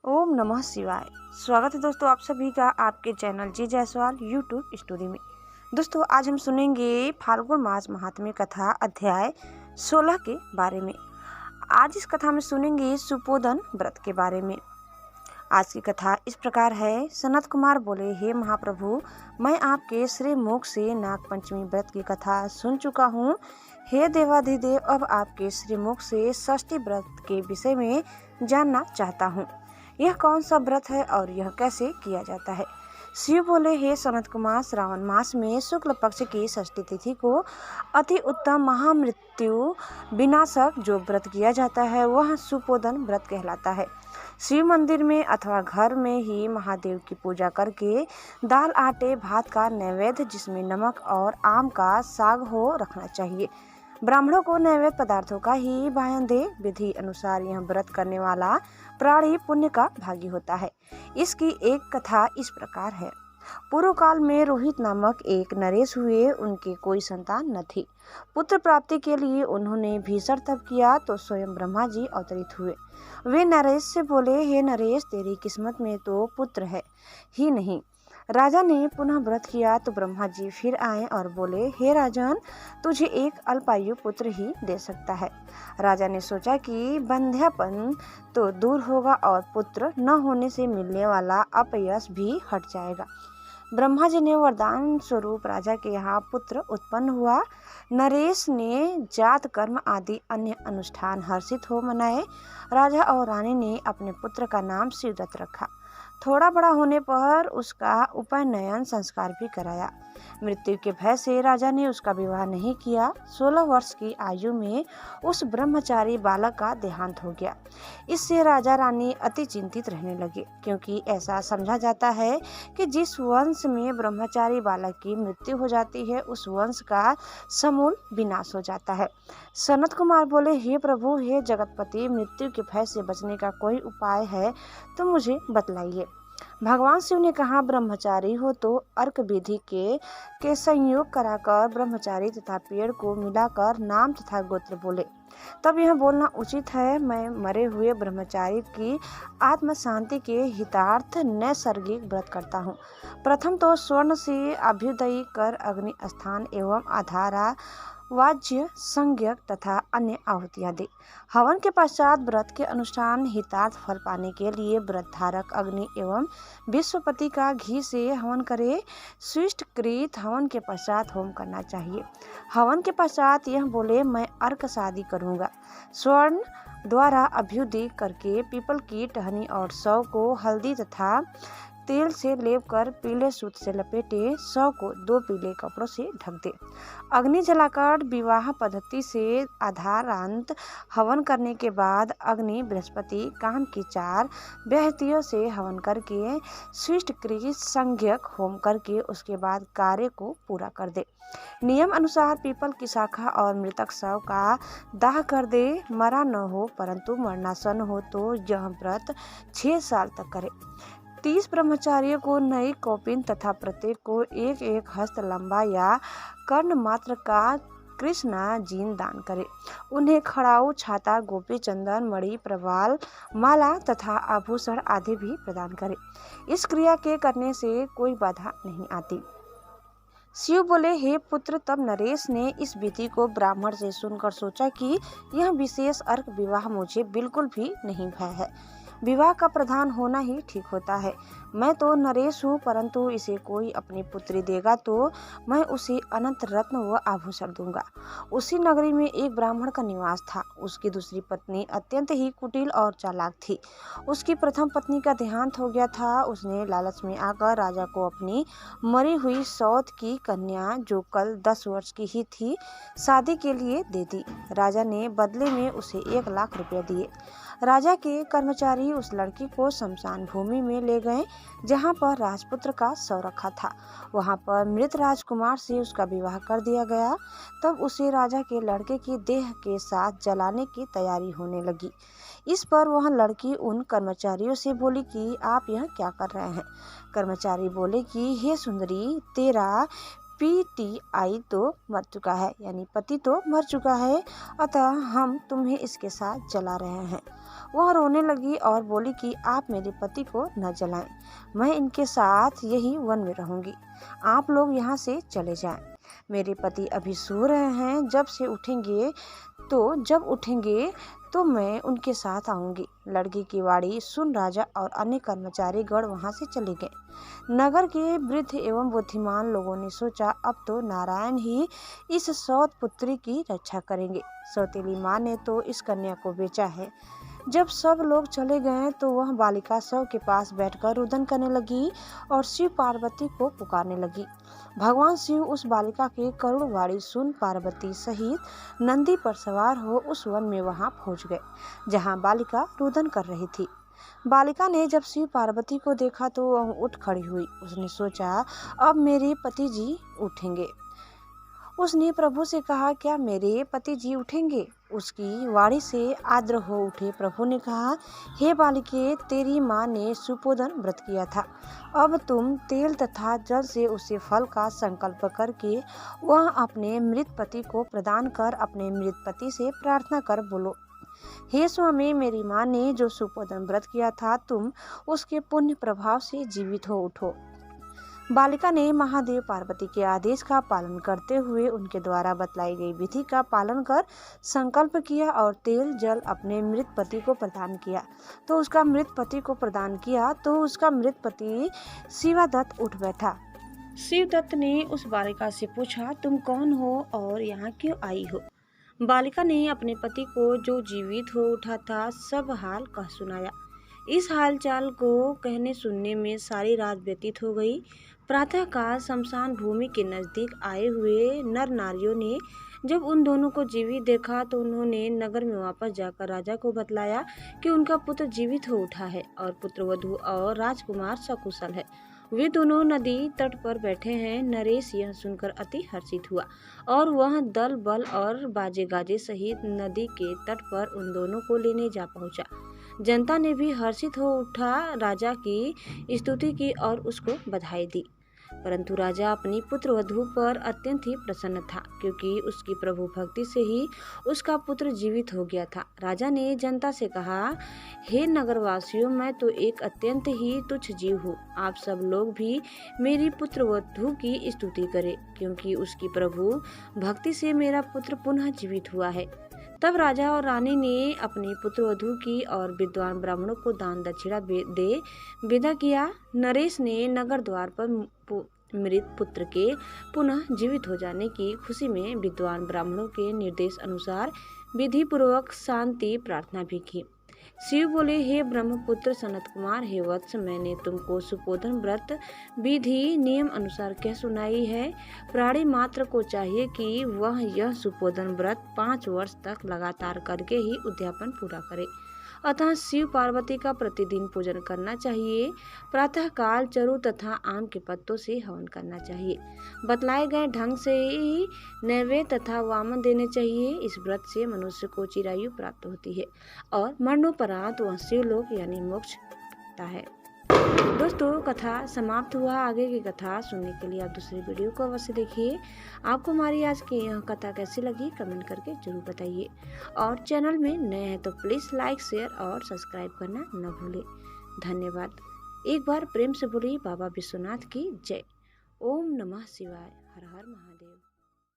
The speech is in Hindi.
ओम नमः शिवाय। स्वागत है दोस्तों आप सभी का आपके चैनल जी जायसवाल यूट्यूब स्टोरी में। दोस्तों आज हम सुनेंगे फाल्गुन मास महात्म्य कथा अध्याय 16 के बारे में। आज इस कथा में सुनेंगे सुपोदन व्रत के बारे में। आज की कथा इस प्रकार है। सनत कुमार बोले, हे महाप्रभु, मैं आपके श्री मुख से नाग पंचमी व्रत की कथा सुन चुका हूँ। हे देवाधिदेव, अब आपके श्री मुख से षष्ठी व्रत के विषय में जानना चाहता हूँ। यह कौन सा व्रत है और यह कैसे किया जाता है? शिव बोले, हे सनत कुमार, श्रावण मास में शुक्ल पक्ष की षष्ठी तिथि को अति उत्तम महामृत्यु विनाशक जो व्रत किया जाता है वह सुपोदन व्रत कहलाता है। शिव मंदिर में अथवा घर में ही महादेव की पूजा करके दाल आटे भात का नैवेद्य जिसमें नमक और आम का साग हो रखना चाहिए। ब्राह्मणों को नैवेद्य पदार्थों का ही वाहन दे। विधि अनुसार यह व्रत करने वाला प्राणी पुण्य का भागी होता है। इसकी एक कथा इस प्रकार है। पूर्व काल में रोहित नामक एक नरेश हुए। उनकी कोई संतान न थी। पुत्र प्राप्ति के लिए उन्होंने भीषण तप किया तो स्वयं ब्रह्मा जी अवतरित हुए। वे नरेश से बोले, हे नरेश, तेरी किस्मत में तो पुत्र है ही नहीं। राजा ने पुनः व्रत किया तो ब्रह्मा जी फिर आए और बोले, हे राजन, तुझे एक अल्पायु पुत्र ही दे सकता है। राजा ने सोचा कि बंध्यापन तो दूर होगा और पुत्र न होने से मिलने वाला अपयश भी हट जाएगा। ब्रह्मा जी ने वरदान स्वरूप राजा के यहाँ पुत्र उत्पन्न हुआ। नरेश ने जात कर्म आदि अन्य अनुष्ठान हर्षित हो मनाए। राजा और रानी ने अपने पुत्र का नाम शिवदत्त रखा। थोड़ा बड़ा होने पर उसका उपनयन संस्कार भी कराया। मृत्यु के भय से राजा ने उसका विवाह नहीं किया। 16 वर्ष की आयु में उस ब्रह्मचारी बालक का देहांत हो गया। इससे राजा रानी अति चिंतित रहने लगे, क्योंकि ऐसा समझा जाता है कि जिस वंश में ब्रह्मचारी बालक की मृत्यु हो जाती है उस वंश का समूल विनाश हो जाता है। सनत कुमार बोले, हे प्रभु, हे जगतपति, मृत्यु के भय से बचने का कोई उपाय है तो मुझे बतलाइए। भगवान शिव ने कहा, ब्रह्मचारी हो तो अर्क विधि के संयोग कराकर ब्रह्मचारी तथा पेड़ को मिलाकर नाम तथा गोत्र बोले। तब यह बोलना उचित है, मैं मरे हुए ब्रह्मचारी की आत्म शांति के हितार्थ नैसर्गिक व्रत करता हूँ। प्रथम तो स्वर्ण से अभ्युदयी कर अग्नि स्थान एवं आधारा वाज्य संज्ञक तथा अन्य आहुतियाँ दे। हवन के पश्चात व्रत के अनुष्ठान हितार्थ फल पाने के लिए व्रत धारक अग्नि एवं विश्वपति का घी से हवन करे। स्विष्ट कृत हवन के पश्चात होम करना चाहिए। हवन के पश्चात यह बोले, मैं अर्क शादी करूँगा। स्वर्ण द्वारा अभ्युदय करके पीपल की टहनी और सौ को हल्दी तथा तेल से लेप कर पीले सूत से लपेटे। 100 को 2 पीले कपड़ों से ढक दे। अग्नि जलाकर विवाह पद्धति से आधारांत हवन करने के बाद अग्नि बृहस्पति काम की 4 व्याहतियों से हवन करके स्विष्ट कृत संज्ञक होम करके उसके बाद कार्य को पूरा कर दे। नियम अनुसार पीपल की शाखा और मृतक शव का दाह कर दे। मरा न हो परंतु मरणासन हो तो यह व्रत 6 साल तक करे। 30 ब्रह्मचारियों को नई कौपिन तथा प्रत्येक को एक एक हस्त लंबा या कर्ण मात्र का कृष्णा जीन दान करे। उन्हें खड़ाऊ, छाता, गोपी चंदन, मणि, प्रवाल, माला तथा आभूषण आदि भी प्रदान करे। इस क्रिया के करने से कोई बाधा नहीं आती। शिव बोले, हे पुत्र, तब नरेश ने इस विधि को ब्राह्मण से सुनकर सोचा कि यह विशेष अर्क विवाह मुझे बिल्कुल भी नहीं भय है। विवाह का प्रधान होना ही ठीक होता है। मैं तो नरेश हूँ, परंतु इसे कोई अपनी पुत्री देगा तो मैं उसे अनंत रत्न व आभूषण दूंगा। उसी नगरी में एक ब्राह्मण का निवास था। उसकी दूसरी पत्नी अत्यंत ही कुटिल और चालाक थी। उसकी प्रथम पत्नी का देहांत हो गया था। उसने लालच में आकर राजा को अपनी मरी हुई सौत की कन्या, जो कल 10 वर्ष की ही थी, शादी के लिए दे दी। राजा ने बदले में उसे 1 लाख रुपये दिए। राजा के कर्मचारी उस लड़की को शमशान भूमि में ले गए जहाँ पर राजपुत्र का शव रखा था। वहाँ पर मृत राजकुमार से उसका विवाह कर दिया गया। तब उसे राजा के लड़के की देह के साथ जलाने की तैयारी होने लगी। इस पर वह लड़की उन कर्मचारियों से बोली कि आप यह क्या कर रहे हैं? कर्मचारी बोले कि हे सुंदरी, तेरा पीटीआई तो मर चुका है, यानी पति तो मर चुका है, अतः हम तुम्हें इसके साथ जला रहे हैं। वह रोने लगी और बोली कि आप मेरे पति को न जलाएं, मैं इनके साथ यही वन में रहूंगी। आप लोग यहाँ से चले जाएं। मेरे पति अभी सो रहे हैं, जब उठेंगे तो मैं उनके साथ आऊंगी। लड़की की वाणी सुन राजा और अन्य कर्मचारी गण वहां से चले गए। नगर के वृद्ध एवं बुद्धिमान लोगों ने सोचा, अब तो नारायण ही इस सौत पुत्री की रक्षा करेंगे। सौतेली माँ ने तो इस कन्या को बेचा है। जब सब लोग चले गए तो वह बालिका शव के पास बैठकर रुदन करने लगी और शिव पार्वती को पुकारने लगी। भगवान शिव उस बालिका के करुण वाणी सुन पार्वती सहित नंदी पर सवार हो उस वन में वहां पहुंच गए जहां बालिका रुदन कर रही थी। बालिका ने जब शिव पार्वती को देखा तो वह उठ खड़ी हुई। उसने सोचा, अब मेरे पति जी उठेंगे। उसने प्रभु से कहा, क्या मेरे पति जी उठेंगे? उसकी वाणी से आर्द्र हो उठे प्रभु ने कहा, हे बालिके, तेरी माँ ने सुपोदन व्रत किया था। अब तुम तेल तथा जल से उसे फल का संकल्प करके वह अपने मृत पति को प्रदान कर अपने मृत पति से प्रार्थना कर बोलो, हे स्वामी, मेरी माँ ने जो सुपोदन व्रत किया था, तुम उसके पुण्य प्रभाव से जीवित हो उठो। बालिका ने महादेव पार्वती के आदेश का पालन करते हुए उनके द्वारा बतलाई गई विधि का पालन कर संकल्प किया और तेल जल अपने मृत पति को प्रदान किया तो उसका मृत पति शिवादत्त उठ बैठा। शिवदत्त ने उस बालिका से पूछा, तुम कौन हो और यहाँ क्यों आई हो? बालिका ने अपने पति को जो जीवित हो उठा था सब हाल कह सुनाया। इस हालचाल को कहने सुनने में सारी रात व्यतीत हो गई। प्रातःकाल शमशान भूमि के नजदीक आए हुए नर नारियों ने जब उन दोनों को जीवित देखा तो उन्होंने नगर में वापस जाकर राजा को बतलाया कि उनका पुत्र जीवित हो उठा है और पुत्रवधू और राजकुमार सकुशल है। वे दोनों नदी तट पर बैठे हैं। नरेश यह सुनकर अति हर्षित हुआ और वह दल बल और बाजे गाजे सहित नदी के तट पर उन दोनों को लेने जा पहुंचा। जनता ने भी हर्षित हो उठा राजा की स्तुति की और उसको बधाई दी, परंतु राजा अपनी पुत्र वधू पर अत्यंत ही प्रसन्न था क्योंकि उसकी प्रभु भक्ति से ही उसका पुत्र जीवित हो गया था। राजा ने जनता से कहा, हे नगरवासियों, मैं तो एक अत्यंत ही तुच्छ जीव हूँ। आप सब लोग भी मेरी पुत्र वधू की स्तुति करें क्योंकि उसकी प्रभु भक्ति से मेरा पुत्र पुनः जीवित हुआ है। तब राजा और रानी ने अपनी पुत्रवधू की और विद्वान ब्राह्मणों को दान दक्षिणा दे विदा किया। नरेश ने नगर द्वार पर मृत पुत्र के पुनः जीवित हो जाने की खुशी में विद्वान ब्राह्मणों के निर्देश अनुसार विधि पूर्वक शांति प्रार्थना भी की। शिव बोले, हे ब्रह्मपुत्र सनत कुमार, हे वत्स, मैंने तुमको सुपोधन व्रत विधि नियम अनुसार कह सुनाई है। प्राणी मात्र को चाहिए कि वह यह सुपोधन व्रत 5 वर्ष तक लगातार करके ही उद्यापन पूरा करे। अतः शिव पार्वती का प्रतिदिन पूजन करना चाहिए। प्रातः काल चरु तथा आम के पत्तों से हवन करना चाहिए। बतलाए गए ढंग से ही नैवेद्य तथा वामन देने चाहिए। इस व्रत से मनुष्य को चिरायु प्राप्त होती है और मरणोपरांत वह शिवलोक यानी मोक्ष पाता है। दोस्तों, कथा समाप्त हुआ। आगे की कथा सुनने के लिए आप दूसरी वीडियो को अवश्य देखिए। आपको हमारी आज की यह कथा कैसी लगी कमेंट करके जरूर बताइए और चैनल में नए हैं तो प्लीज़ लाइक, शेयर और सब्सक्राइब करना न भूलें। धन्यवाद। एक बार प्रेम से बोलिए बाबा विश्वनाथ की जय। ओम नमः शिवाय। हर हर महादेव।